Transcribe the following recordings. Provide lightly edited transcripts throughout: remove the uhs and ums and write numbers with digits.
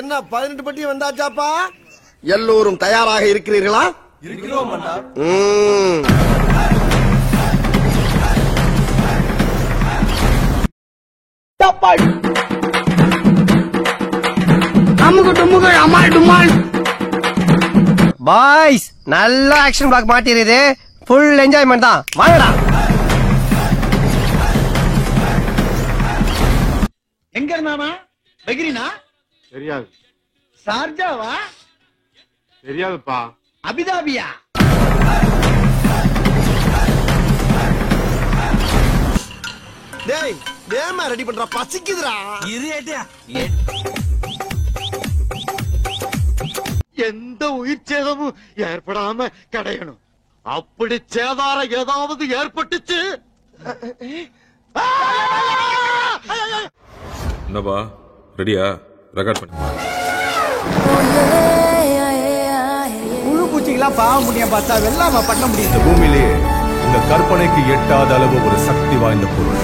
என்ன 18 பட்டி வந்தாச்சாப்பா? எல்லோரும் தயாராக இருக்கிறீர்களா? இருக்கிறோம் அண்ணா. பாய்ஸ் நல்ல ஆக்ஷன் பிளாக் மாட்டிருது. ஃபுல் என்ஜாய்மெண்ட் தான். வாங்கடா. எங்க இருந்தானா? பகிரினா? தெரியாது. சார்ஜாவா? தெரியாதுப்பா. அபிதாபியா? டேய் வேமா ரெடி பண்றா, பசிக்குதுடா. இரியேட்டியா எந்த உயிர் சேதமும் ஏற்படாம கடையணும். அப்படி சேதாரம் ஏதாவது ஏற்பட்டுச்சு என்னப்பா ரெடியா? ரெக்கார்ட் பண்ணி புழு பூச்சிக்கெல்லாம் பாவ முடியும் பார்த்தா வெள்ளாம பண்ண முடியும். இந்த பூமியிலேயே இந்த கற்பனைக்கு எட்டாத அளவு ஒரு சக்தி வாய்ந்த பொருள்.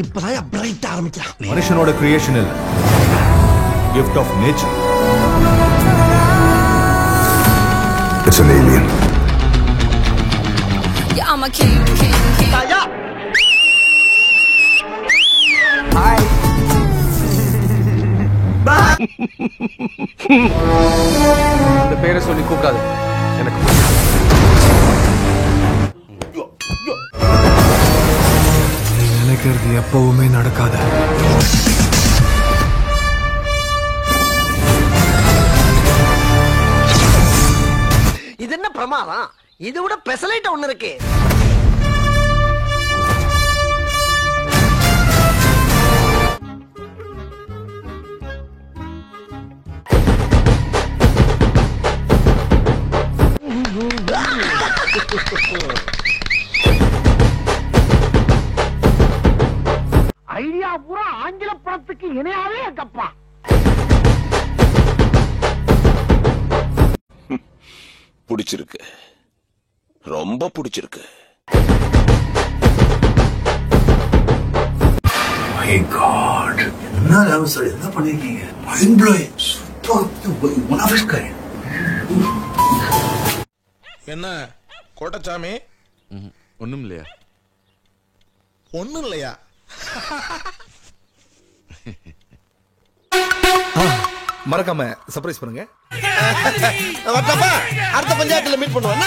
இப்பதான் பிரைட் ஆரம்பிக்கிறான். மனுஷனோட கிரியேஷன் இல்ல, gift of nature. It's an alien. Yeah, I'm a king. தாயா இந்த பேரை சொல்லி கூப்பிடாது. எனக்கு நினைக்கிறது எப்பவுமே நடக்காத. இது என்ன பிரமாதம்? இதை விட பெசலைட் ஒண்ணு இருக்கு. ஐடியா பூரா ஆங்கில படத்துக்கு இணையாவே இருக்கப்பா. பிடிச்சிருக்கு, ரொம்ப பிடிச்சிருக்கு. My God, என்ன லெவல் சார், என்ன பண்ணிருக்கீங்க? Mind blowing, super, one of is kind. என்ன கோட்டச்சாமி? ஒண்ணும் இல்லையா? ஒண்ணும் இல்லையா? மறக்காம சர்ப்ரைஸ் பண்ணுங்க. அடுத்த பஞ்சாயத்துல மீட் பண்ணுவோம்.